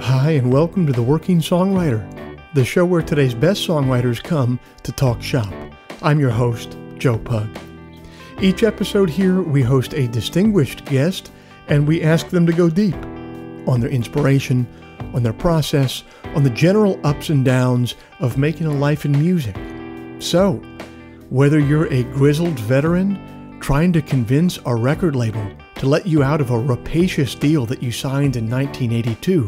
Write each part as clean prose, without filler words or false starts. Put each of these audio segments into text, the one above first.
Hi, and welcome to The Working Songwriter, the show where today's best songwriters come to talk shop. I'm your host, Joe Pug. Each episode here, we host a distinguished guest, and we ask them to go deep on their inspiration, on their process, on the general ups and downs of making a life in music. So, whether you're a grizzled veteran trying to convince a record label to let you out of a rapacious deal that you signed in 1982,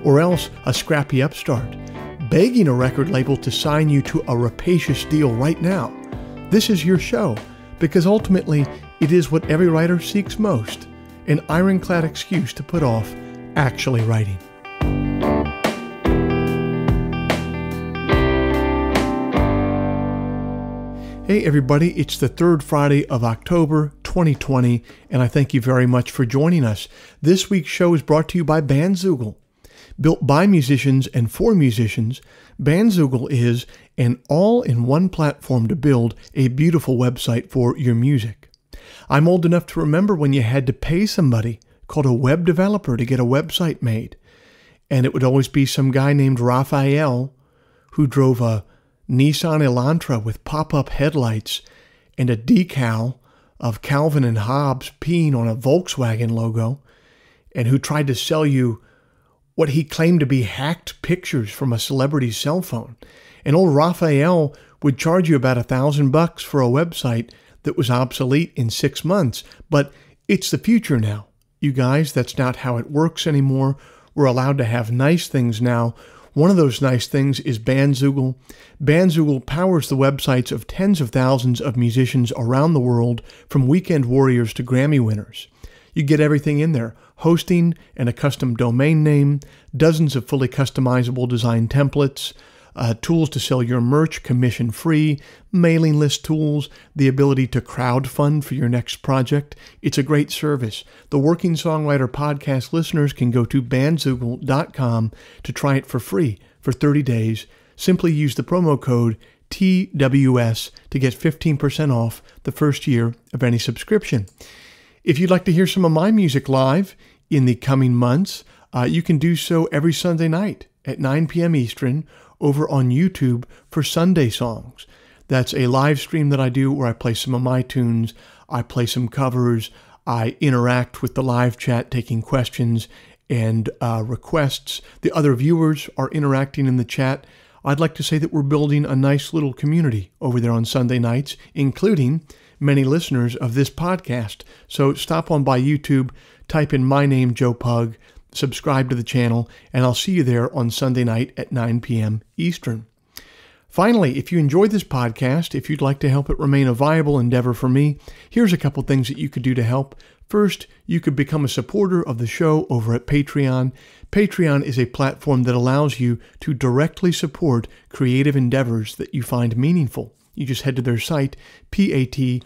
or else a scrappy upstart begging a record label to sign you to a rapacious deal right now, this is your show, because ultimately it is what every writer seeks most, an ironclad excuse to put off actually writing. Hey everybody, it's the third Friday of October 2020, and I thank you very much for joining us. This week's show is brought to you by Bandzoogle. Built by musicians and for musicians, Bandzoogle is an all-in-one platform to build a beautiful website for your music. I'm old enough to remember when you had to pay somebody called a web developer to get a website made, and it would always be some guy named Raphael who drove a Nissan Elantra with pop-up headlights and a decal of Calvin and Hobbes peeing on a Volkswagen logo, and who tried to sell you what he claimed to be hacked pictures from a celebrity's cell phone. And old Raphael would charge you about $1,000 for a website that was obsolete in 6 months. But it's the future now. You guys, that's not how it works anymore. We're allowed to have nice things now. One of those nice things is Bandzoogle. Bandzoogle powers the websites of tens of thousands of musicians around the world, from weekend warriors to Grammy winners. You get everything in there: hosting and a custom domain name, dozens of fully customizable design templates, tools to sell your merch commission-free, mailing list tools, the ability to crowdfund for your next project. It's a great service. The Working Songwriter podcast listeners can go to bandzoogle.com to try it for free for 30 days. Simply use the promo code TWS to get 15% off the first year of any subscription. If you'd like to hear some of my music live in the coming months, you can do so every Sunday night at 9 p.m. Eastern over on YouTube for Sunday Songs. That's a live stream that I do where I play some of my tunes, I play some covers, I interact with the live chat, taking questions and requests. The other viewers are interacting in the chat. I'd like to say that we're building a nice little community over there on Sunday nights, including many listeners of this podcast. So stop on by YouTube, type in my name, Joe Pug, subscribe to the channel, and I'll see you there on Sunday night at 9 p.m. Eastern. Finally, if you enjoyed this podcast, if you'd like to help it remain a viable endeavor for me, here's a couple things that you could do to help. First, you could become a supporter of the show over at Patreon. Patreon is a platform that allows you to directly support creative endeavors that you find meaningful. You just head to their site, Patreon.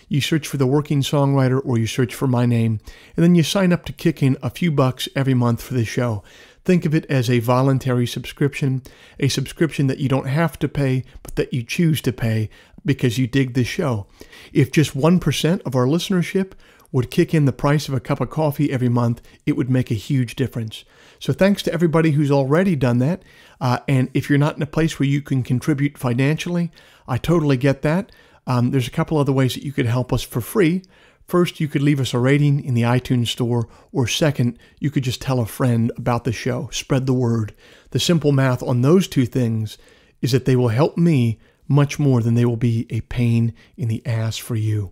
You search for The Working Songwriter, or you search for my name, and then you sign up to kick in a few bucks every month for the show. Think of it as a voluntary subscription, a subscription that you don't have to pay, but that you choose to pay because you dig this show. If just 1% of our listenership would kick in the price of a cup of coffee every month, it would make a huge difference. So thanks to everybody who's already done that. And if you're not in a place where you can contribute financially, I totally get that. There's a couple other ways that you could help us for free. First, you could leave us a rating in the iTunes store, or second, you could just tell a friend about the show, spread the word. The simple math on those two things is that they will help me much more than they will be a pain in the ass for you.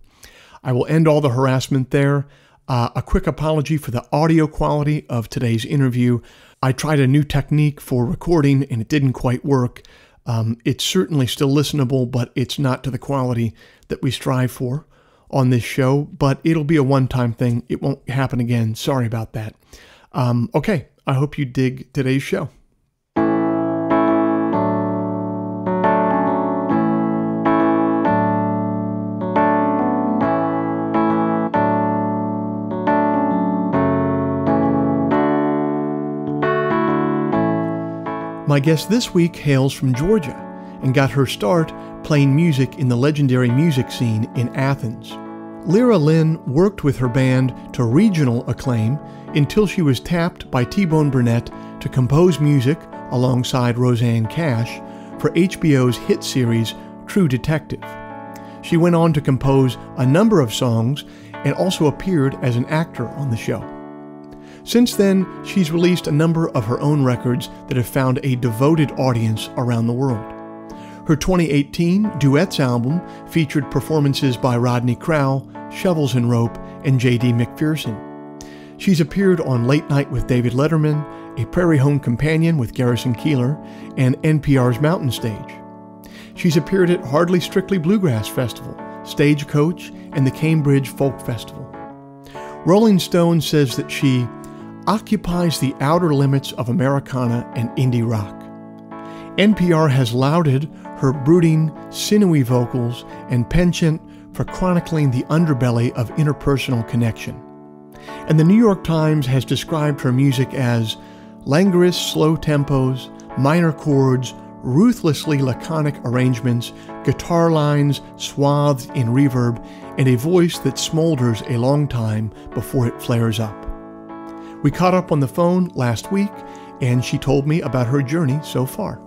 I will end all the harassment there. A quick apology for the audio quality of today's interview. I tried a new technique for recording and it didn't quite work. It's certainly still listenable, but it's not to the quality that we strive for on this show, but it'll be a one-time thing. It won't happen again. Sorry about that. Okay, I hope you dig today's show. My guest this week hails from Georgia and got her start playing music in the legendary music scene in Athens. Lera Lynn worked with her band to regional acclaim until she was tapped by T-Bone Burnett to compose music alongside Roseanne Cash for HBO's hit series True Detective. She went on to compose a number of songs and also appeared as an actor on the show. Since then, she's released a number of her own records that have found a devoted audience around the world. Her 2018 Duets album featured performances by Rodney Crowell, Shovels and Rope, and J.D. McPherson. She's appeared on Late Night with David Letterman, A Prairie Home Companion with Garrison Keillor, and NPR's Mountain Stage. She's appeared at Hardly Strictly Bluegrass Festival, Stagecoach, and the Cambridge Folk Festival. Rolling Stone says that she occupies the outer limits of Americana and indie rock. NPR has lauded her brooding, sinewy vocals and penchant for chronicling the underbelly of interpersonal connection. And the New York Times has described her music as languorous, slow tempos, minor chords, ruthlessly laconic arrangements, guitar lines swathed in reverb, and a voice that smolders a long time before it flares up. We caught up on the phone last week, and she told me about her journey so far.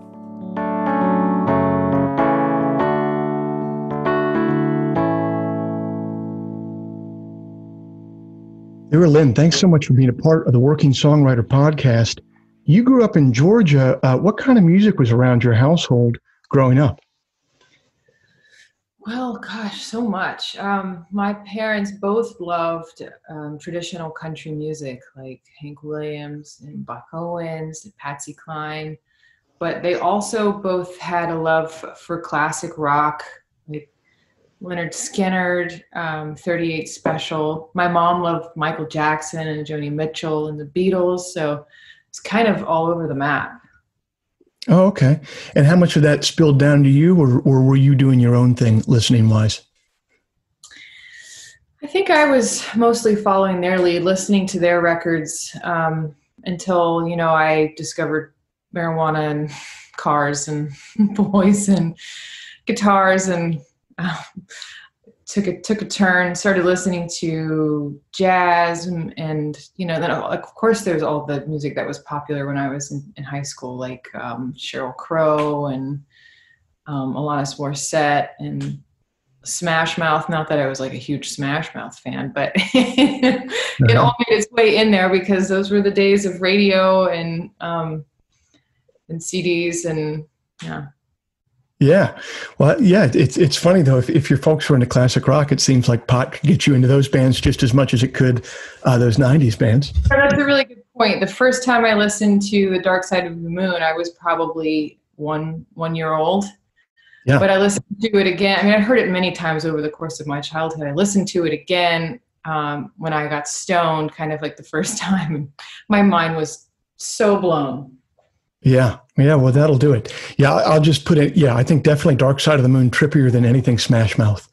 Lera Lynn, thanks so much for being a part of the Working Songwriter podcast. You grew up in Georgia. What kind of music was around your household growing up? Well, gosh, so much. My parents both loved traditional country music like Hank Williams and Buck Owens and Patsy Cline, but they also both had a love for classic rock, like Leonard Skinner, 38 Special. My mom loved Michael Jackson and Joni Mitchell and the Beatles, so it's kind of all over the map. Oh, okay. And how much of that spilled down to you, or were you doing your own thing listening-wise? I think I was mostly following their lead, listening to their records until, I discovered marijuana and cars and boys and guitars and took a turn, started listening to jazz and then of course there's all the music that was popular when I was in high school, like Sheryl Crow and Alanis Morissette and Smash Mouth. Not that I was like a huge Smash Mouth fan, but it all made its way in there because those were the days of radio and CDs and yeah. Yeah. Well, yeah, it's funny, though. If your folks were into classic rock, it seems like pot could get you into those bands just as much as it could those 90s bands. That's a really good point. The first time I listened to The Dark Side of the Moon, I was probably one year old. Yeah. But I listened to it again. I mean, I heard it many times over the course of my childhood. I listened to it again when I got stoned, kind of like the first time. My mind was so blown. Yeah. Well, that'll do it. Yeah, I'll just put it. Yeah, I think definitely Dark Side of the Moon trippier than anything Smash Mouth.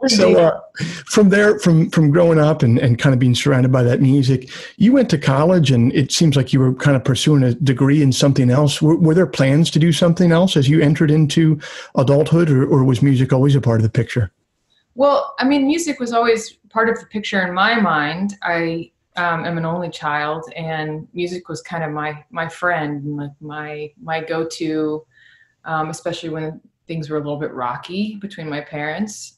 So from there, from growing up and kind of being surrounded by that music, you went to college, and it seems like you were kind of pursuing a degree in something else. Were there plans to do something else as you entered into adulthood, or was music always a part of the picture? Well, I mean, music was always part of the picture in my mind. I'm an only child, and music was kind of my friend, like my go-to, especially when things were a little bit rocky between my parents.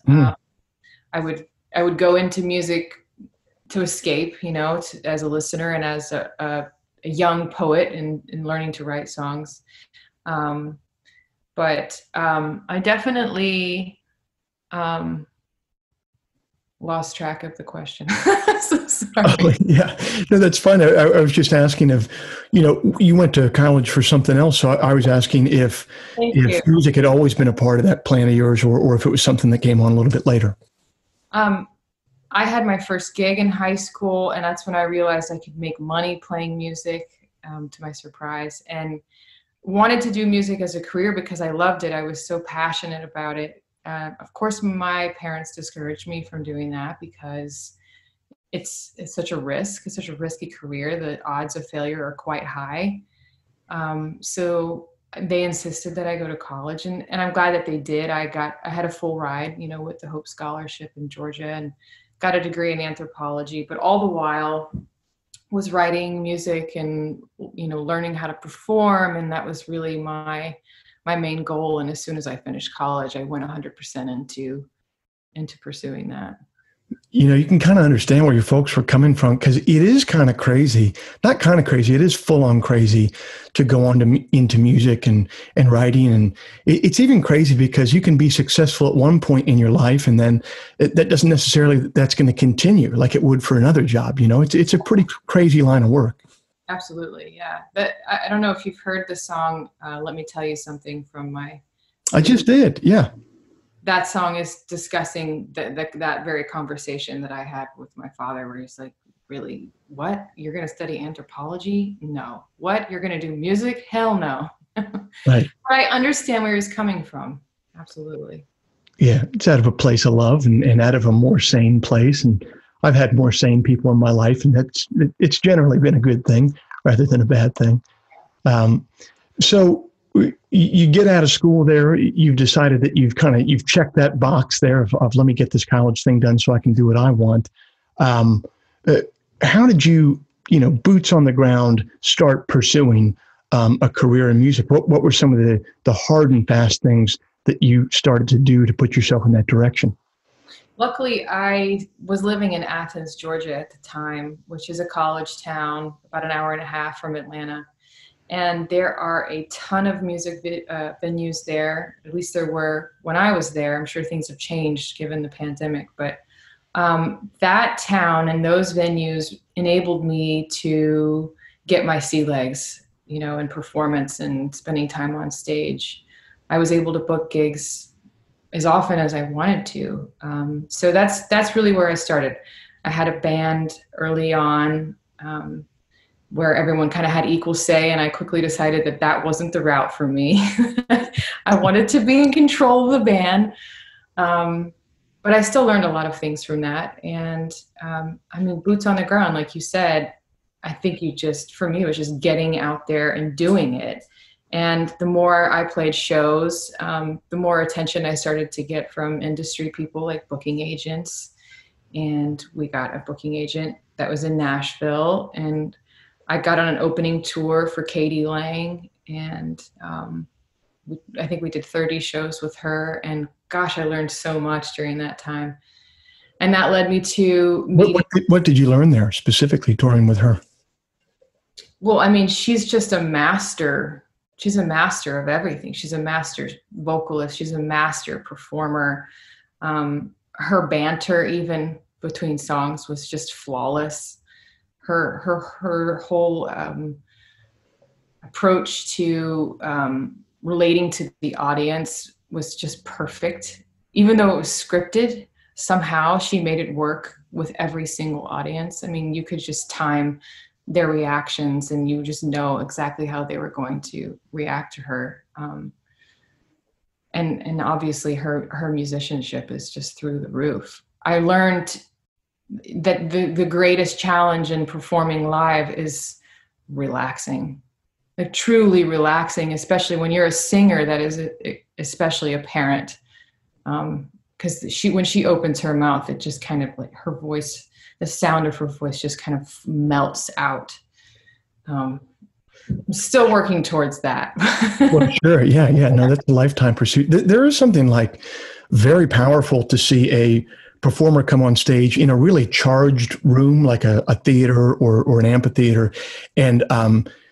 I would go into music to escape, as a listener and as a young poet and learning to write songs. But I definitely lost track of the question. So sorry. Oh, yeah, no, that's fine. I was just asking if, you went to college for something else. So I was asking if music had always been a part of that plan of yours, or if it was something that came on a little bit later. I had my first gig in high school, and that's when I realized I could make money playing music, to my surprise, and wanted to do music as a career because I loved it. I was so passionate about it. Of course, my parents discouraged me from doing that because it's such a risk. It's such a risky career. The odds of failure are quite high. So they insisted that I go to college, and I'm glad that they did. I had a full ride, with the Hope Scholarship in Georgia, and got a degree in anthropology, but all the while was writing music and, learning how to perform. And that was really my main goal. And as soon as I finished college, I went 100% into pursuing that. You can kind of understand where your folks were coming from, because it is kind of crazy, not kind of crazy, it is full on crazy to go on into music and writing. And it's even crazy because you can be successful at one point in your life, and then that doesn't necessarily, that's going to continue like it would for another job. It's a pretty crazy line of work. Absolutely. Yeah. But I don't know if you've heard the song, Let Me Tell You Something from I just did. Yeah. That song is discussing that very conversation that I had with my father, where he's like, really, what? You're going to study anthropology? No. What? You're going to do music? Hell no. Right. But I understand where he's coming from. Absolutely. Yeah. It's out of a place of love and out of a more sane place. And I've had more sane people in my life, and it's generally been a good thing rather than a bad thing. So you get out of school there, you've decided that you've checked that box there of let me get this college thing done so I can do what I want. How did you, boots on the ground, start pursuing a career in music? What were some of the hard and fast things that you started to do to put yourself in that direction? Luckily, I was living in Athens, Georgia at the time, which is a college town, about an hour and a half from Atlanta. And there are a ton of music venues there. At least there were when I was there. I'm sure things have changed given the pandemic. But that town and those venues enabled me to get my sea legs, in performance and spending time on stage. I was able to book gigs as often as I wanted to. So that's really where I started. I had a band early on, where everyone kind of had equal say, and I quickly decided that wasn't the route for me. I wanted to be in control of the band, but I still learned a lot of things from that. And boots on the ground, like you said, I think for me, it was just getting out there and doing it. And the more I played shows, the more attention I started to get from industry people like booking agents. And we got a booking agent that was in Nashville, and I got on an opening tour for Katie Lang, and I think we did 30 shows with her. And gosh, I learned so much during that time. And that led me to What did you learn there specifically touring with her? Well, she's just a master. She's a master of everything. She's a master vocalist. She's a master performer. Her banter, even between songs, was just flawless. Her whole approach to relating to the audience was just perfect. Even though it was scripted, somehow she made it work with every single audience. You could just time their reactions, and you just know exactly how they were going to react to her. And obviously her musicianship is just through the roof. I learned that the greatest challenge in performing live is relaxing, like truly relaxing, especially when you're a singer. That is especially apparent, because when she opens her mouth, it just kind of like her voice, the sound of her voice just kind of melts out. I'm still working towards that. Well, sure. Yeah. No, that's a lifetime pursuit. There is something like very powerful to see a performer come on stage in a really charged room, like a theater or an amphitheater, and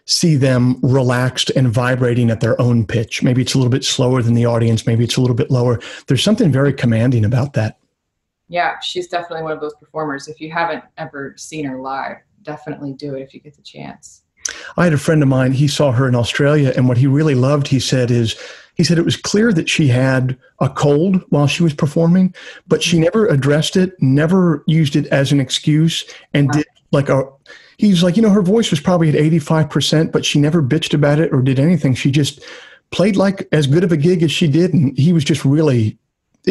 see them relaxed and vibrating at their own pitch. Maybe it's a little bit slower than the audience. Maybe it's a little bit lower. There's something very commanding about that. Yeah, she's definitely one of those performers. If you haven't ever seen her live, definitely do it if you get the chance. I had a friend of mine, he saw her in Australia, and what he really loved, he said it was clear that she had a cold while she was performing, but she never addressed it, never used it as an excuse, and did he's like, her voice was probably at 85%, but she never bitched about it or did anything. She just played like as good of a gig as she did, and it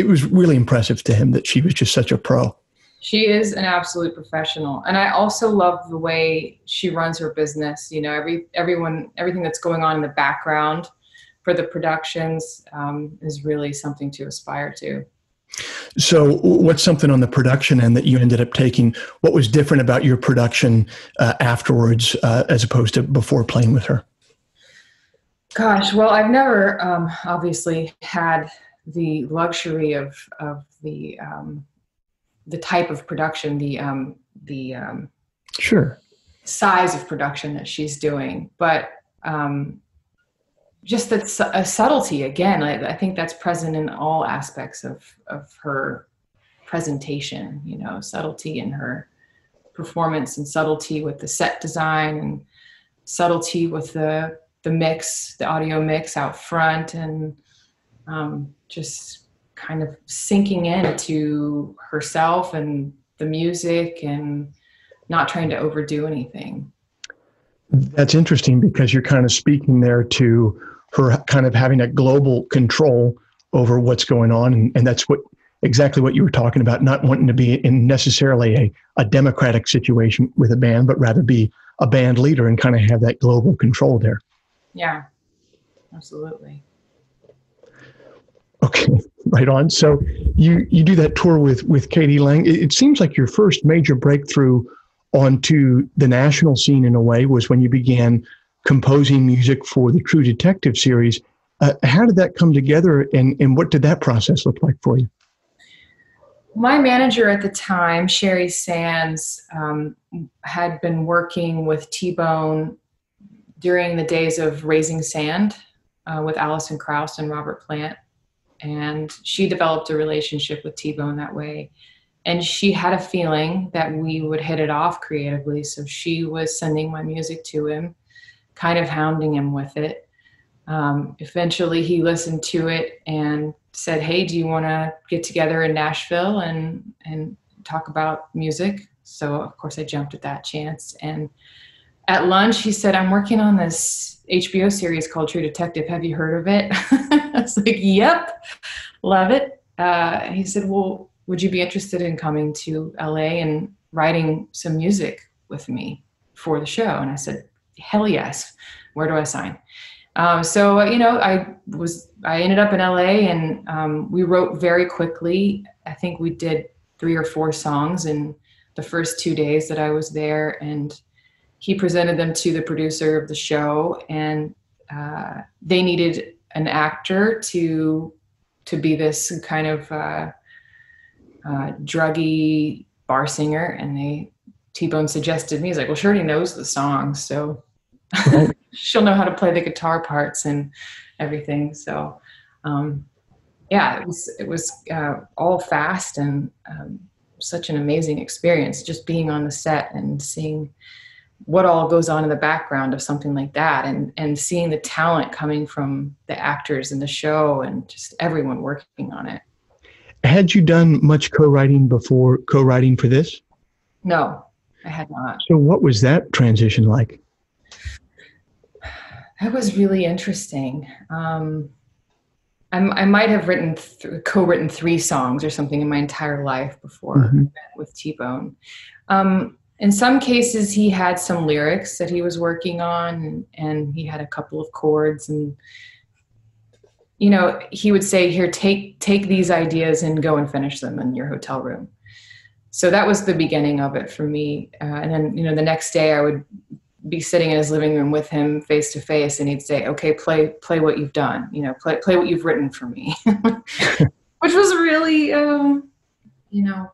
was really impressive to him that she was just such a pro. She is an absolute professional. And I also love the way she runs her business. Everything that's going on in the background, for the productions is really something to aspire to. So what's something on the production end that you ended up taking? What was different about your production afterwards as opposed to before playing with her? Gosh, well, I've never obviously had the luxury of the type of production, the Sure. size of production that she's doing, but just that a subtlety again. I think that's present in all aspects of her presentation. You know, subtlety in her performance, and subtlety with the set design, and subtlety with the mix, the audio mix out front, and just kind of sinking into herself and the music and not trying to overdo anything. That's interesting because you're kind of speaking there to her kind of having a global control over what's going on. And that's exactly what you were talking about, not wanting to be in necessarily a democratic situation with a band, but rather be a band leader and kind of have that global control there. Yeah, absolutely. Okay, right on. So you do that tour with Katie Lang. It seems like your first major breakthrough onto the national scene in a way was when you began composing music for the True Detective series. How did that come together, and what did that process look like for you? My manager at the time, Sherry Sands, had been working with T-Bone during the days of Raising Sand with Alison Krauss and Robert Plant. And she developed a relationship with T-Bone that way. And she had a feeling that we would hit it off creatively. So she was sending my music to him, kind of hounding him with it. Eventually he listened to it and said, "Hey, do you want to get together in Nashville and talk about music?" So of course I jumped at that chance. And at lunch he said, "I'm working on this HBO series called True Detective. Have you heard of it?" I was like, "Yep, love it." He said, "Well, would you be interested in coming to LA and writing some music with me for the show?" And I said, "Hell yes. Where do I sign?" So, you know, I ended up in LA, and we wrote very quickly. I think we did 3 or 4 songs in the first 2 days that I was there, and he presented them to the producer of the show, and they needed an actor to be this kind of druggy bar singer, and T-Bone suggested me. He's like, "Well, she already knows the songs, so she'll know how to play the guitar parts and everything." So, yeah, it was all fast, and such an amazing experience just being on the set and seeing what all goes on in the background of something like that, and seeing the talent coming from the actors in the show and just everyone working on it. Had you done much co-writing before co-writing for this? No, I had not. So what was that transition like? That was really interesting. I might have co-written 3 songs or something in my entire life before with T-Bone. In some cases, he had some lyrics that he was working on, and he had a couple of chords, and you know, he would say, "Here, take these ideas and go and finish them in your hotel room." So that was the beginning of it for me. And then, you know, the next day I would be sitting in his living room with him face to face, and he'd say, "Okay, play what you've done, you know, play what you've written for me," which was really, you know,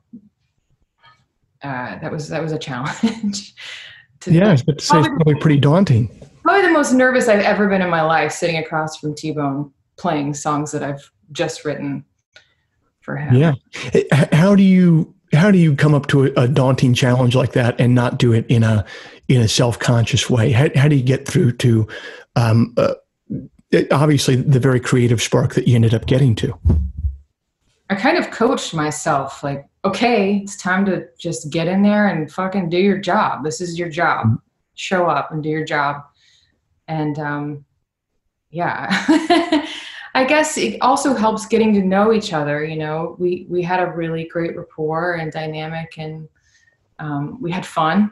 that was a challenge. Yeah, I was about to say it's probably pretty daunting. Probably the most nervous I've ever been in my life, sitting across from T-Bone playing songs that I've just written for him. Yeah. How do you come up to a daunting challenge like that and not do it in a self-conscious way? How do you get through to obviously the very creative spark that you ended up getting to? I kind of coached myself, like, okay, it's time to just get in there and fucking do your job. This is your job. Show up and do your job. And yeah, I guess it also helps getting to know each other. You know, we had a really great rapport and dynamic, and we had fun,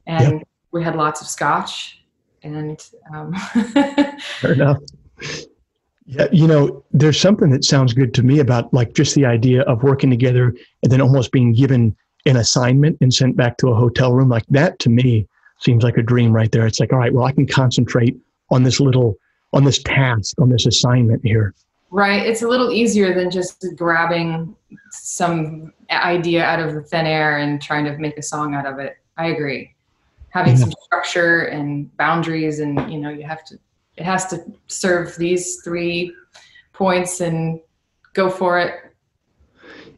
and we had lots of scotch, and Fair enough. Yeah, there's something that sounds good to me about like just the idea of working together and then almost being given an assignment and sent back to a hotel room. Like that to me seems like a dream right there. It's like, all right, well, I can concentrate on on this task, on this assignment here. Right. It's a little easier than just grabbing some idea out of the thin air and trying to make a song out of it. I agree. Having some structure and boundaries, and it has to serve these 3 points and go for it.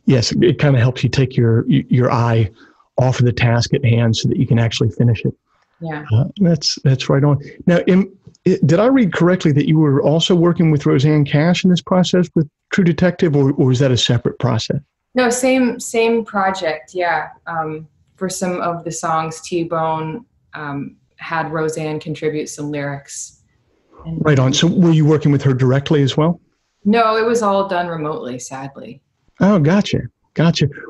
Yes, it kind of helps you take your eye off of the task at hand so that you can actually finish it. Yeah. That's right on. Now, did I read correctly that you were also working with Roseanne Cash in this process with True Detective, or was that a separate process? No, same project. Yeah. For some of the songs, T-Bone had Roseanne contribute some lyrics. Right on. So were you working with her directly as well? No, it was all done remotely, sadly. Oh, gotcha.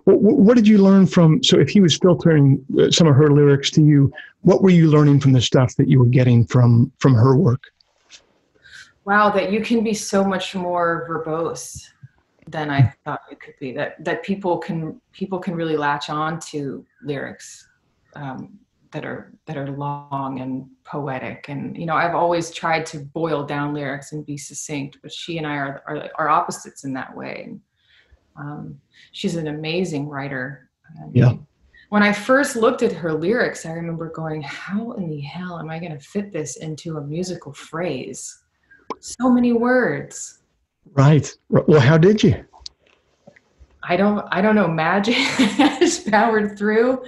What did you learn from, so if he was filtering some of her lyrics to you, what were you learning from the stuff that you were getting from her work? Wow, that you can be so much more verbose than I thought you could be. That people can really latch on to lyrics that are long and poetic. And I've always tried to boil down lyrics and be succinct, but she and I are opposites in that way. She's an amazing writer. Yeah. When I first looked at her lyrics, I remember going, how in the hell am I going to fit this into a musical phrase? So many words. Right. Well, how did you? I don't know. Magic. I just powered through,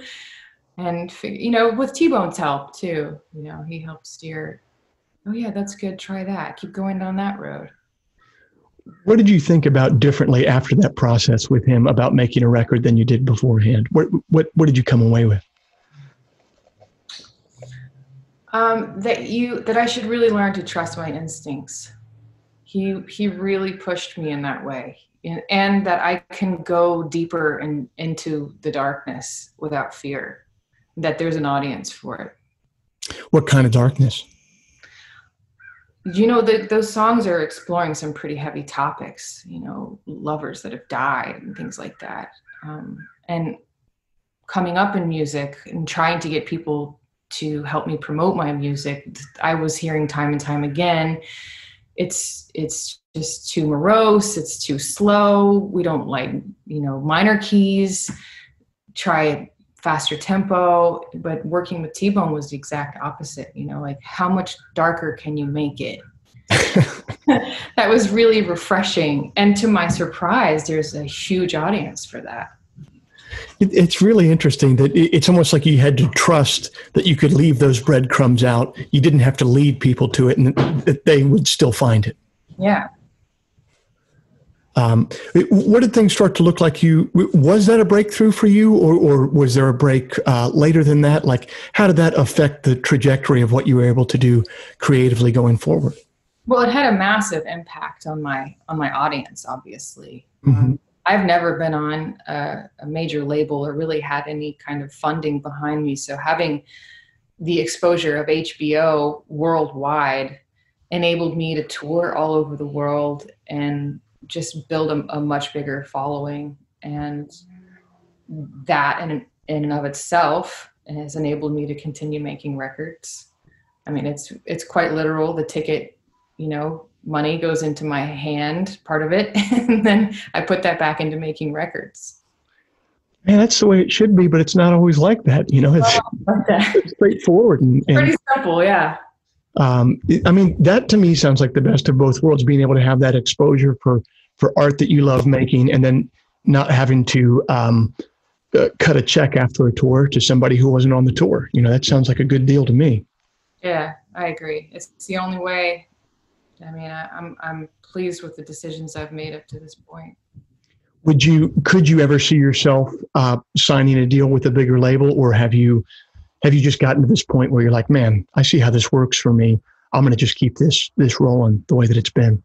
and with T-Bone's help too. He helped steer. Oh yeah, that's good. Try that. Keep going down that road. What did you think about differently after that process with him about making a record than you did beforehand? What did you come away with? That I should really learn to trust my instincts. He really pushed me in that way, and that I can go deeper into the darkness without fear. That there's an audience for it. What kind of darkness? Those songs are exploring some pretty heavy topics, lovers that have died and things like that. And coming up in music and trying to get people to help me promote my music, I was hearing time and time again, it's just too morose, it's too slow, we don't like, minor keys, try faster tempo. But working with T-Bone was the exact opposite, like how much darker can you make it? That was really refreshing. And to my surprise, there's a huge audience for that. It's really interesting that it's almost like you had to trust that you could leave those breadcrumbs out. You didn't have to lead people to it and that they would still find it. Yeah. What did things start to look like? Was that a breakthrough for you, or was there a break later than that? Like, how did that affect the trajectory of what you were able to do creatively going forward? Well, it had a massive impact on my audience, obviously. Mm-hmm. I've never been on a major label or really had any kind of funding behind me. So having the exposure of HBO worldwide enabled me to tour all over the world and just build a much bigger following. And that in and of itself has enabled me to continue making records. I mean, it's quite literal. The ticket, money goes into my hand, part of it, and then I put that back into making records. Man, that's the way it should be, but it's not always like that. It's straightforward. And pretty simple, yeah. That to me sounds like the best of both worlds, being able to have that exposure for art that you love making, and then not having to cut a check after a tour to somebody who wasn't on the tour. That sounds like a good deal to me. Yeah, I agree. It's the only way. I mean, I'm pleased with the decisions I've made up to this point. Could you ever see yourself signing a deal with a bigger label, or have you just gotten to this point where you're like, man, I see how this works for me. I'm going to just keep this rolling the way that it's been.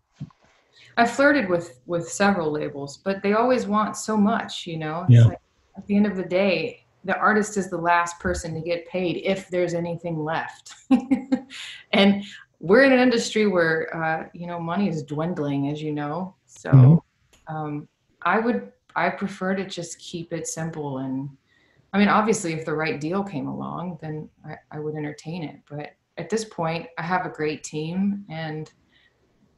I flirted with several labels, but they always want so much, Yeah. It's like, at the end of the day, the artist is the last person to get paid if there's anything left. And we're in an industry where, money is dwindling, as you know. Mhm. So I prefer to just keep it simple. And I mean, obviously, if the right deal came along, then I would entertain it. But at this point, I have a great team, and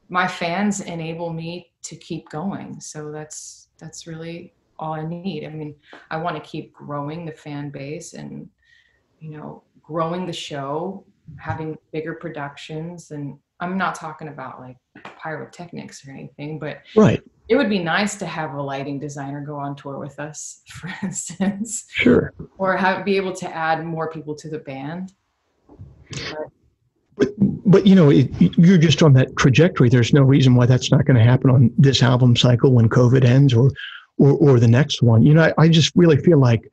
my fans enable me to keep going. So that's really all I need. I mean, I want to keep growing the fan base and, growing the show, having bigger productions. And I'm not talking about like pyrotechnics or anything, but Right. it would be nice to have a lighting designer go on tour with us, for instance, Sure. or be able to add more people to the band. But you're just on that trajectory. There's no reason why that's not going to happen on this album cycle when COVID ends or the next one. I just really feel like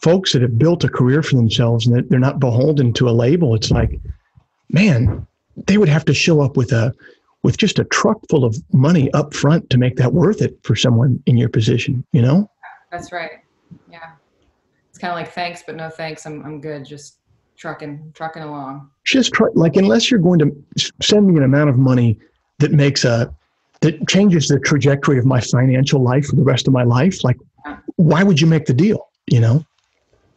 folks that have built a career for themselves and that they're not beholden to a label, it's like, man, they would have to show up with just a truck full of money up front to make that worth it for someone in your position, That's right. Yeah. It's kind of like, thanks, but no thanks. I'm good. Just trucking along. Unless you're going to send me an amount of money that that changes the trajectory of my financial life for the rest of my life, like, why would you make the deal,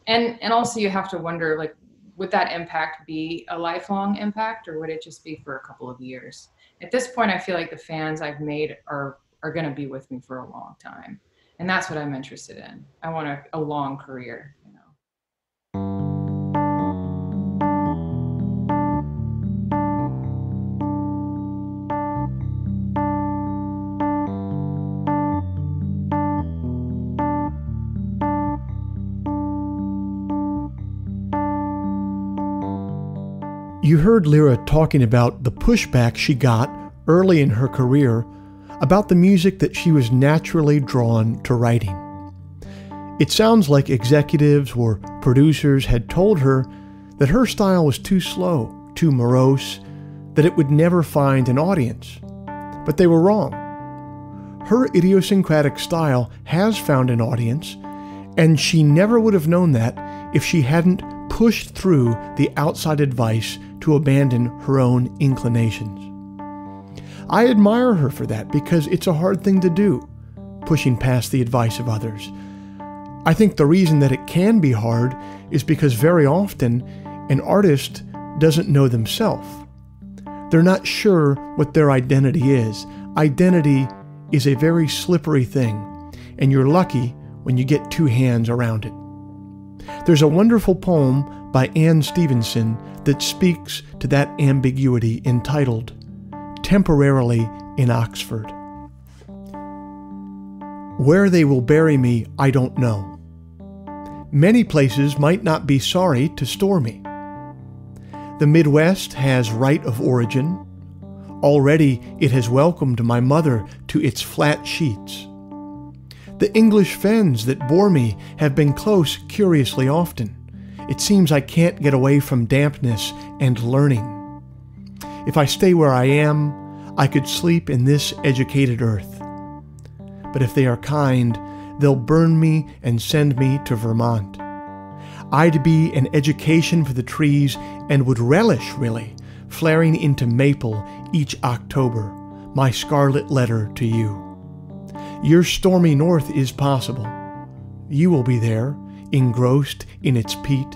And also you have to wonder, like, would that impact be a lifelong impact, or would it just be for a couple of years? At this point, I feel like the fans I've made are going to be with me for a long time. And that's what I'm interested in. I want a long career, You heard Lera talking about the pushback she got early in her career about the music that she was naturally drawn to writing. It sounds like executives or producers had told her that her style was too slow, too morose, that it would never find an audience. But they were wrong. Her idiosyncratic style has found an audience, and she never would have known that if she hadn't pushed through the outside advice to abandon her own inclinations. I admire her for that because it's a hard thing to do, pushing past the advice of others. I think the reason that it can be hard is because very often an artist doesn't know themselves. They're not sure what their identity is. Identity is a very slippery thing, and you're lucky when you get two hands around it. There's a wonderful poem by Anne Stevenson that speaks to that ambiguity entitled Temporarily in Oxford. Where they will bury me, I don't know. Many places might not be sorry to store me. The Midwest has right of origin. Already it has welcomed my mother to its flat sheets. The English fens that bore me have been close curiously often. It seems I can't get away from dampness and learning. If I stay where I am, I could sleep in this educated earth. But if they are kind, they'll burn me and send me to Vermont. I'd be an education for the trees and would relish, really, flaring into maple each October, my scarlet letter to you. Your stormy north is possible. You will be there, engrossed in its peat.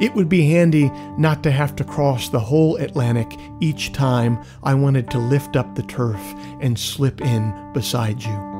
It would be handy not to have to cross the whole Atlantic each time I wanted to lift up the turf and slip in beside you.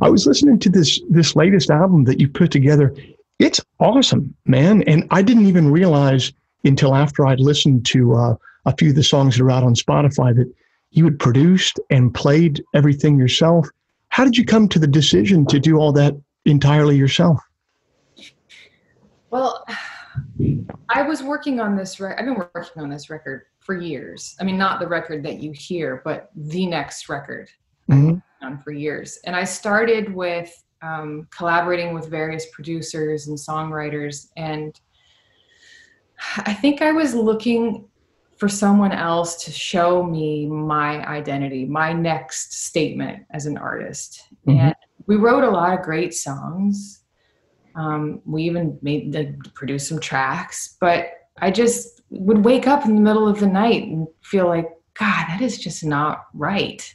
I was listening to this latest album that you put together. It's awesome, man. And I didn't even realize until after I'd listened to a few of the songs that are out on Spotify that you had produced and played everything yourself. How did you come to the decision to do all that entirely yourself? Well, I was working on this. I've been working on this record for years. I mean, not the record that you hear, but the next record. Mm-hmm. On for years. And I started with collaborating with various producers and songwriters. And I think I was looking for someone else to show me my identity, my next statement as an artist. Mm-hmm. And we wrote a lot of great songs. We even produced some tracks, but I just would wake up in the middle of the night and feel like, God, that is just not right.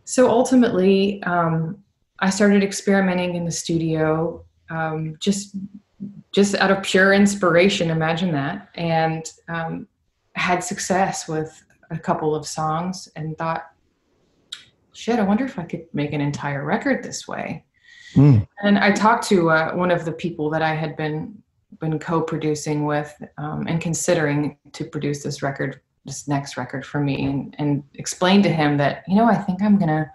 So ultimately, I started experimenting in the studio, just out of pure inspiration, imagine that, and had success with a couple of songs and thought, shit, I wonder if I could make an entire record this way. Mm. And I talked to one of the people that I had been co-producing with and considering to produce this next record for me, and explained to him that, I think I'm going to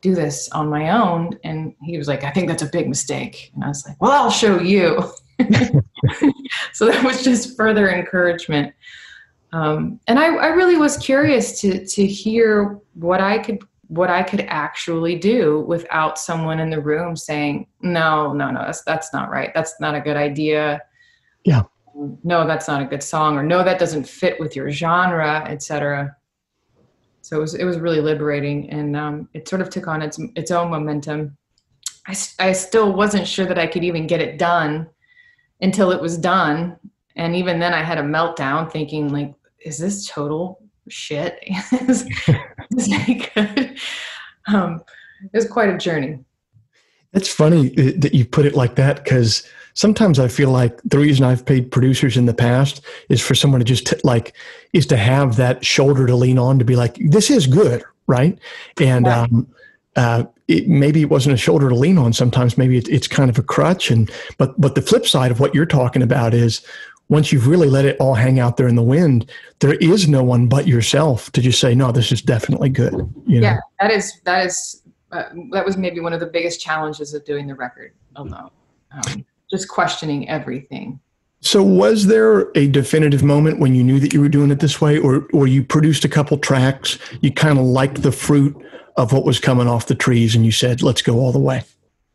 do this on my own. And he was like, I think that's a big mistake. And I was like, well, I'll show you. So that was just further encouragement. And I really was curious to hear what I could actually do without someone in the room saying, no, that's not right. That's not a good idea. Yeah. No, that's not a good song, or no, that doesn't fit with your genre, etc. So it was really liberating, and it sort of took on its own momentum. I still wasn't sure that I could even get it done until it was done. And even then I had a meltdown thinking, like, is this total shit? Is it good? It was quite a journey. It's funny that you put it like that, because sometimes I feel like the reason I've paid producers in the past is for someone to just is to have that shoulder to lean on, to be like, this is good, right? And maybe it wasn't a shoulder to lean on. Sometimes maybe it's kind of a crutch. But the flip side of what you're talking about is, once you've really let it all hang out there in the wind, there is no one but yourself to just say, no, this is definitely good. Yeah, that was maybe one of the biggest challenges of doing the record alone. Just questioning everything. So was there a definitive moment when you knew that you were doing it this way, or you produced a couple tracks, you kind of liked the fruit of what was coming off the trees, and you said, let's go all the way?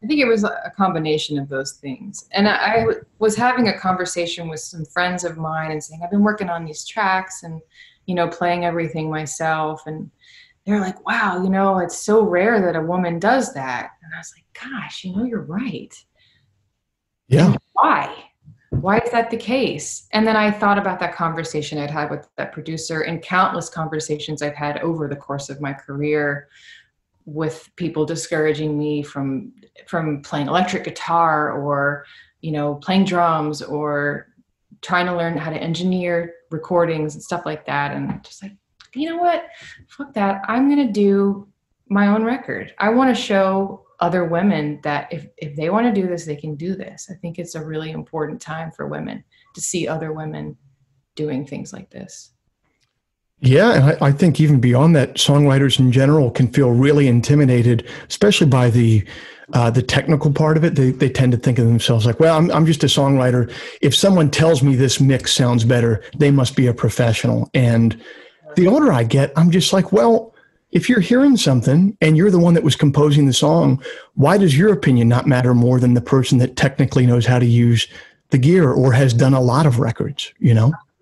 I think it was a combination of those things. And I was having a conversation with some friends of mine and saying, I've been working on these tracks and, playing everything myself. And they're like, wow, it's so rare that a woman does that. And I was like, gosh, you're right. Yeah. And why is that the case? And then I thought about that conversation I'd had with that producer, and countless conversations I've had over the course of my career with people discouraging me from playing electric guitar, or, playing drums, or trying to learn how to engineer recordings and stuff like that. And just like, you know what? Fuck that. I'm going to do my own record. I want to show other women that if they want to do this, they can do this. I think it's a really important time for women to see other women doing things like this. Yeah, and I think even beyond that, songwriters in general can feel really intimidated, especially by the technical part of it. They tend to think of themselves like, well, I'm just a songwriter. If someone tells me this mix sounds better, they must be a professional. And the older I get, I'm just like, well, if you're hearing something and you're the one that was composing the song, why does your opinion not matter more than the person that technically knows how to use the gear or has done a lot of records,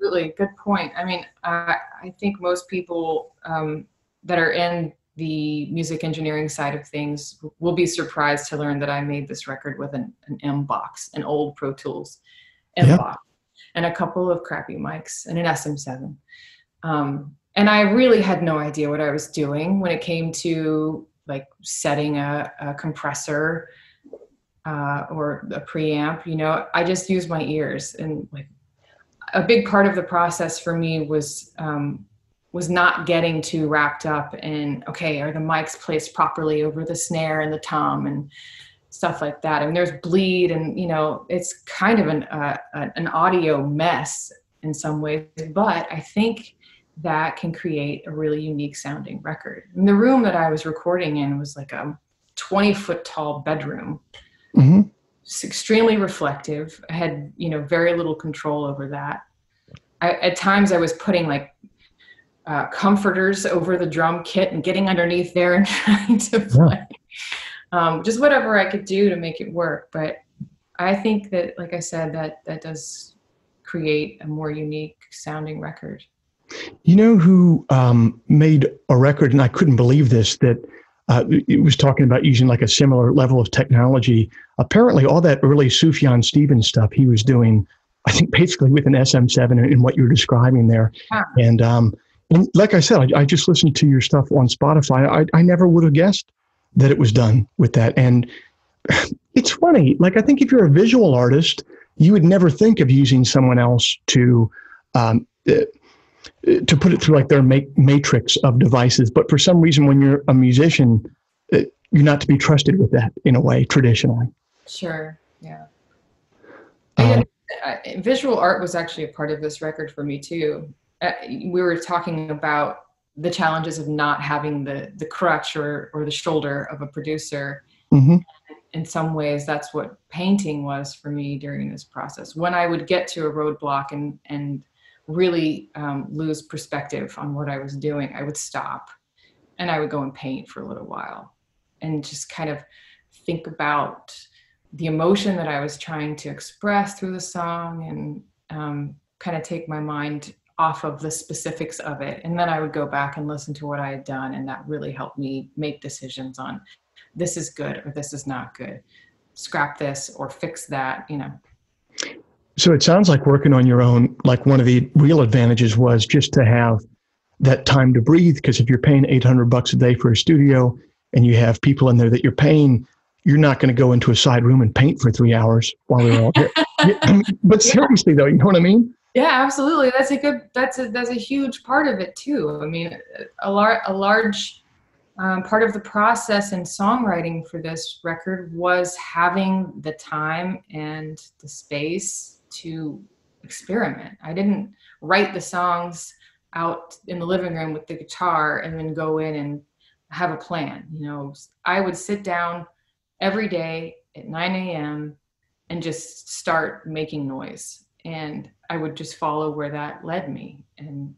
Absolutely. Good point. I mean, I think most people that are in the music engineering side of things will be surprised to learn that I made this record with an M box, an old Pro Tools M box, and a couple of crappy mics and an SM7. And I really had no idea what I was doing when it came to like setting a compressor or a preamp. I just used my ears, and like a big part of the process for me was not getting too wrapped up in, okay, are the mics placed properly over the snare and the tom and stuff like that. And there's bleed, and it's kind of an audio mess in some ways, but I think that can create a really unique sounding record. And the room that I was recording in was like a 20-foot tall bedroom. Mm-hmm. It's extremely reflective. I had, very little control over that. At times I was putting like comforters over the drum kit and getting underneath there and trying to play. Just whatever I could do to make it work. But I think that, like I said, that does create a more unique sounding record. You know who made a record, and I couldn't believe this, that it was talking about using like a similar level of technology. Apparently, all that early Sufjan Stevens stuff he was doing, I think basically with an SM7 and what you're describing there. Yeah. And like I said, I just listened to your stuff on Spotify. I never would have guessed that it was done with that. And it's funny. Like, I think if you're a visual artist, you would never think of using someone else to put it through like their matrix of devices. But for some reason, when you're a musician, you're not to be trusted with that in a way, traditionally. Sure. Yeah. Visual art was actually a part of this record for me too. We were talking about the challenges of not having the crutch or the shoulder of a producer. Mm-hmm. In some ways, that's what painting was for me during this process. When I would get to a roadblock and really lose perspective on what I was doing, I would stop and I would go and paint for a little while and just kind of think about the emotion that I was trying to express through the song and kind of take my mind off of the specifics of it. And then I would go back and listen to what I had done. And that really helped me make decisions on this is good or this is not good. Scrap this or fix that, you know. So it sounds like working on your own, like one of the real advantages was just to have that time to breathe. Because if you're paying $800 a day for a studio and you have people in there that you're paying, you're not going to go into a side room and paint for 3 hours while they're all here. But seriously though, you know what I mean? Yeah, absolutely. That's a huge part of it too. I mean, a large part of the process in songwriting for this record was having the time and the space to experiment. I didn't write the songs out in the living room with the guitar and then go in and have a plan. You know, I would sit down every day at 9 a.m. and just start making noise. And I would just follow where that led me. And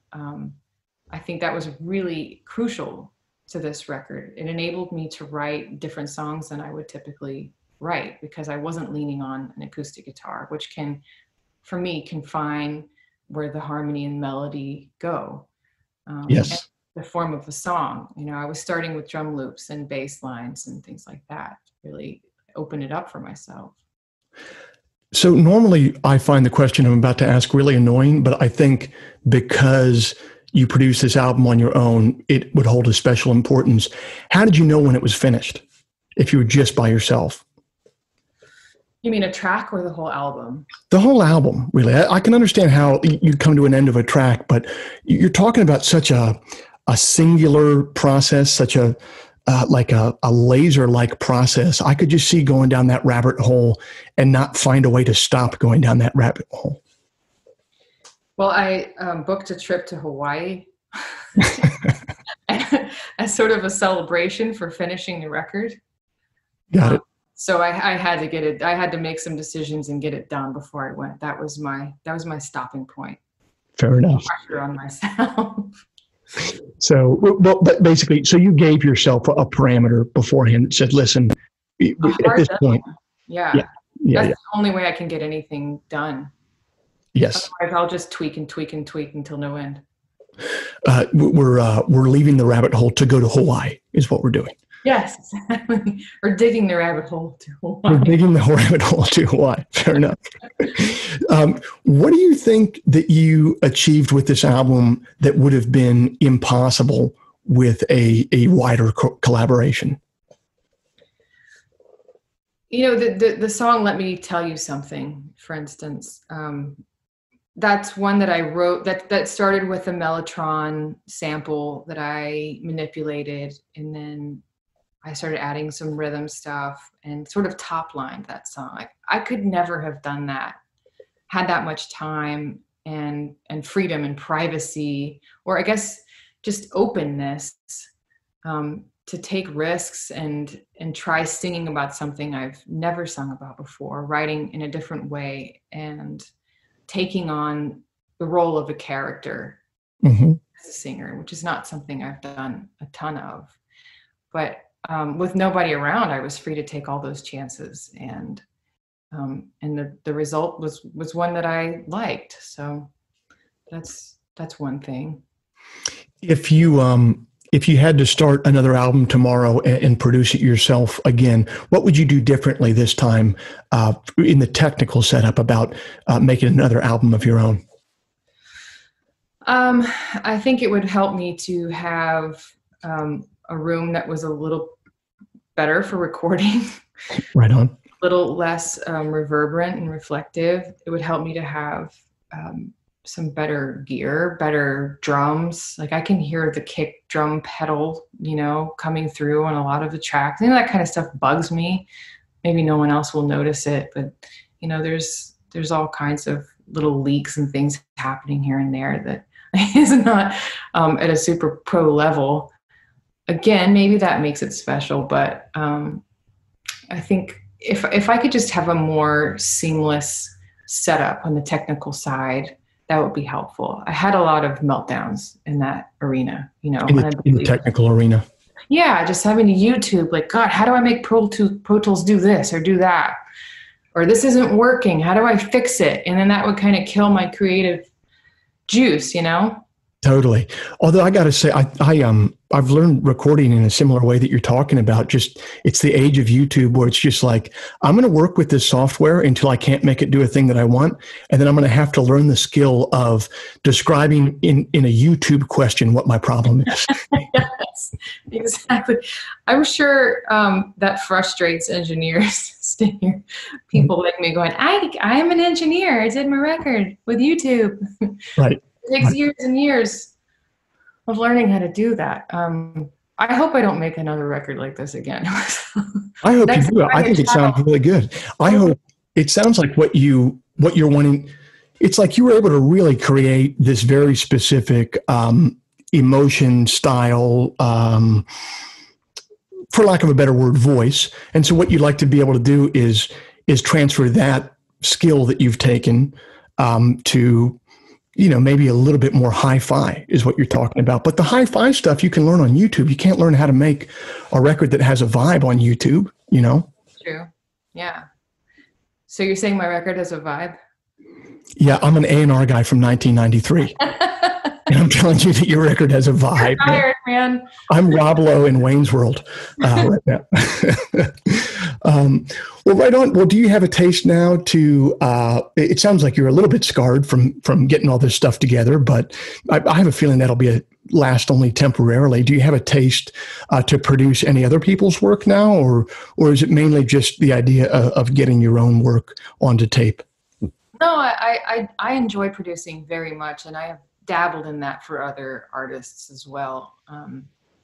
I think that was really crucial to this record. It enabled me to write different songs than I would typically write because I wasn't leaning on an acoustic guitar, which can, for me, confine where the harmony and melody go. Yes. The form of the song. You know, I was starting with drum loops and bass lines and things like that to really open it up for myself. So normally I find the question I'm about to ask really annoying, but I think because you produced this album on your own, it would hold a special importance. How did you know when it was finished, if you were just by yourself? You mean a track or the whole album? The whole album, really. I can understand how you come to an end of a track, but you're talking about such a singular process, such a like a laser-like process. I could just see going down that rabbit hole and not find a way to stop going down that rabbit hole. Well, I booked a trip to Hawaii as sort of a celebration for finishing the record. Got it. So I had to get it. I had to make some decisions and get it done before I went. That was my stopping point. Fair enough. Pressure on myself. So, well, but basically, so you gave yourself a parameter beforehand that said, listen, at this point. Yeah. That's the only way I can get anything done. Yes. Otherwise, I'll just tweak and tweak and tweak until no end. We're leaving the rabbit hole to go to Hawaii is what we're doing. Yes, exactly. Or digging the rabbit hole to Hawaii. We're digging the rabbit hole to Hawaii. Fair enough. What do you think that you achieved with this album that would have been impossible with a wider collaboration? You know, the song "Let Me Tell You Something," for instance, that's one that I wrote that started with a Mellotron sample that I manipulated, and then I started adding some rhythm stuff and sort of top-lined that song. I could never have done that, had that much time and freedom and privacy, or I guess just openness to take risks and try singing about something I've never sung about before, writing in a different way and taking on the role of a character as a singer, which is not something I've done a ton of. But with nobody around, I was free to take all those chances. And And the result was one that I liked. So that's one thing. If you had to start another album tomorrow and produce it yourself again, what would you do differently this time in the technical setup about making another album of your own? I think it would help me to have a room that was a little better for recording. Right on. A little less reverberant and reflective. It would help me to have some better gear, better drums. Like I can hear the kick drum pedal, coming through on a lot of the tracks. That kind of stuff bugs me. Maybe no one else will notice it, but there's all kinds of little leaks and things happening here and there that is not at a super pro level. Again, maybe that makes it special, but I think if I could just have a more seamless setup on the technical side, that would be helpful. I had a lot of meltdowns in that arena, in the technical arena. Yeah, just having to YouTube, like, God, how do I make Pro Tools do this or do that? Or this isn't working. How do I fix it? And then that would kind of kill my creative juice, Totally. Although I got to say, I've learned recording in a similar way that you're talking about. Just it's the age of YouTube where it's just like I'm going to work with this software until I can't make it do a thing that I want, and then I'm going to have to learn the skill of describing in a YouTube question what my problem is. Yes, exactly. I'm sure that frustrates engineers. People like me going, I am an engineer. I did my record with YouTube. Right. It takes years and years of learning how to do that. I hope I don't make another record like this again. I hope you do. I think it sounds really good. I hope it sounds like what you're wanting. It's like you were able to really create this very specific emotion, style, for lack of a better word, voice. And so what you'd like to be able to do is transfer that skill that you've taken to maybe a little bit more hi-fi is what you're talking about. But the hi-fi stuff you can learn on YouTube. You can't learn how to make a record that has a vibe on YouTube, True. Yeah. So you're saying my record has a vibe? Yeah, I'm an A&R guy from 1993. And I'm telling you that your record has a vibe. You're tired, man. I'm Rob Lowe in Wayne's World right now. Well, right on. Well, do you have a taste now to, it sounds like you're a little bit scarred from getting all this stuff together, but I have a feeling that'll last only temporarily. Do you have a taste to produce any other people's work now, or is it mainly just the idea of getting your own work onto tape? No, I enjoy producing very much, and I have dabbled in that for other artists as well.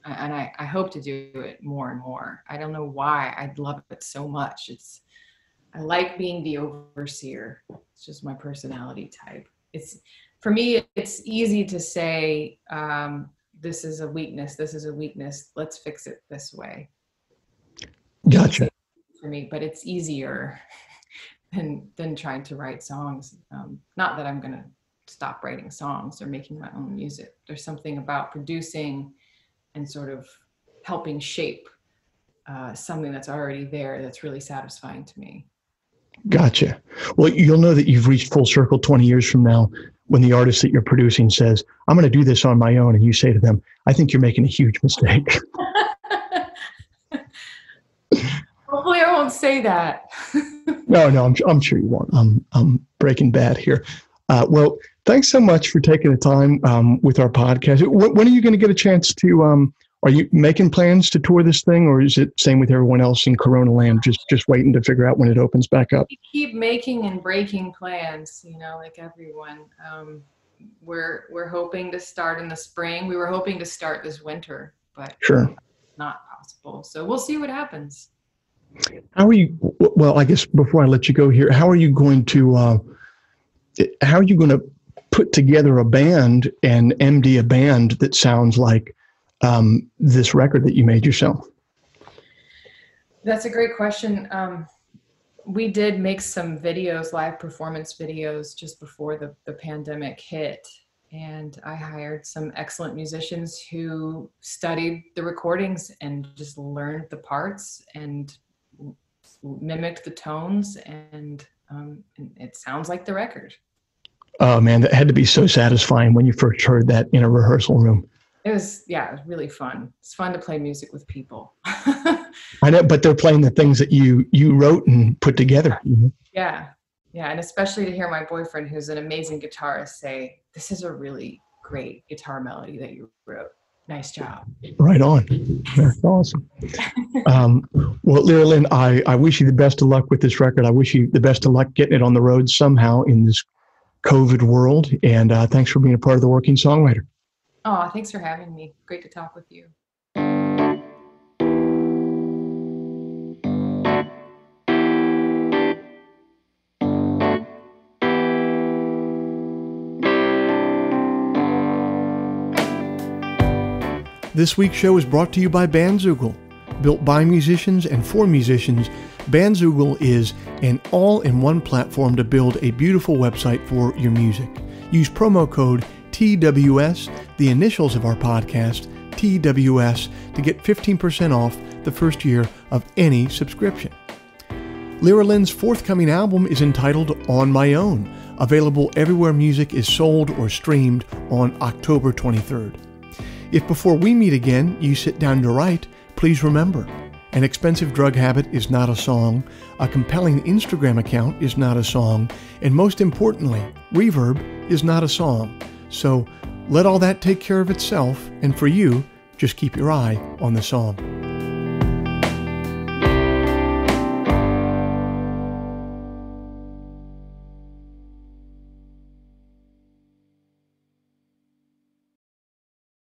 And I hope to do it more and more. I don't know why. I love it so much. I like being the overseer. It's just my personality type. For me, it's easy to say, this is a weakness. This is a weakness. Let's fix it this way. Gotcha. For me, but it's easier than trying to write songs. Not that I'm going to stop writing songs or making my own music. There's something about producing and sort of helping shape something that's already there that's really satisfying to me. Gotcha. Well, you'll know that you've reached full circle 20 years from now when the artist that you're producing says, I'm going to do this on my own. And you say to them, I think you're making a huge mistake. Hopefully I won't say that. No, I'm sure you won't. I'm Breaking Bad here. Well, thanks so much for taking the time with our podcast. When are you going to get a chance to, are you making plans to tour this thing, or is it same with everyone else in Corona land, just waiting to figure out when it opens back up? We keep making and breaking plans, like everyone. We're hoping to start in the spring. We were hoping to start this winter, but sure, not possible. So we'll see what happens. How are you? Well, I guess before I let you go here, how are you going to put together a band and MD a band that sounds like this record that you made yourself? That's a great question. We did make some videos, live performance videos, just before the pandemic hit. And I hired some excellent musicians who studied the recordings and just learned the parts and mimicked the tones, and it sounds like the record. Oh man, that had to be so satisfying when you first heard that in a rehearsal room. It was really fun. It's fun to play music with people. I know, but they're playing the things that you wrote and put together. Yeah. And especially to hear my boyfriend, who's an amazing guitarist, say, "This is a really great guitar melody that you wrote. Nice job." Right on. That's awesome. Well, Lera Lynn, I wish you the best of luck with this record. I wish you the best of luck getting it on the road somehow in this COVID world. And thanks for being a part of the Working Songwriter. Oh, thanks for having me. Great to talk with you. This week's show is brought to you by Bandzoogle. Built by musicians and for musicians, Bandzoogle is an all-in-one platform to build a beautiful website for your music. Use promo code TWS, the initials of our podcast, TWS, to get 15% off the first year of any subscription. Lera Lynn's forthcoming album is entitled On My Own, available everywhere music is sold or streamed on October 23rd. If before we meet again, you sit down to write, please remember, an expensive drug habit is not a song, a compelling Instagram account is not a song, and most importantly, reverb is not a song. So let all that take care of itself, and for you, just keep your eye on the song.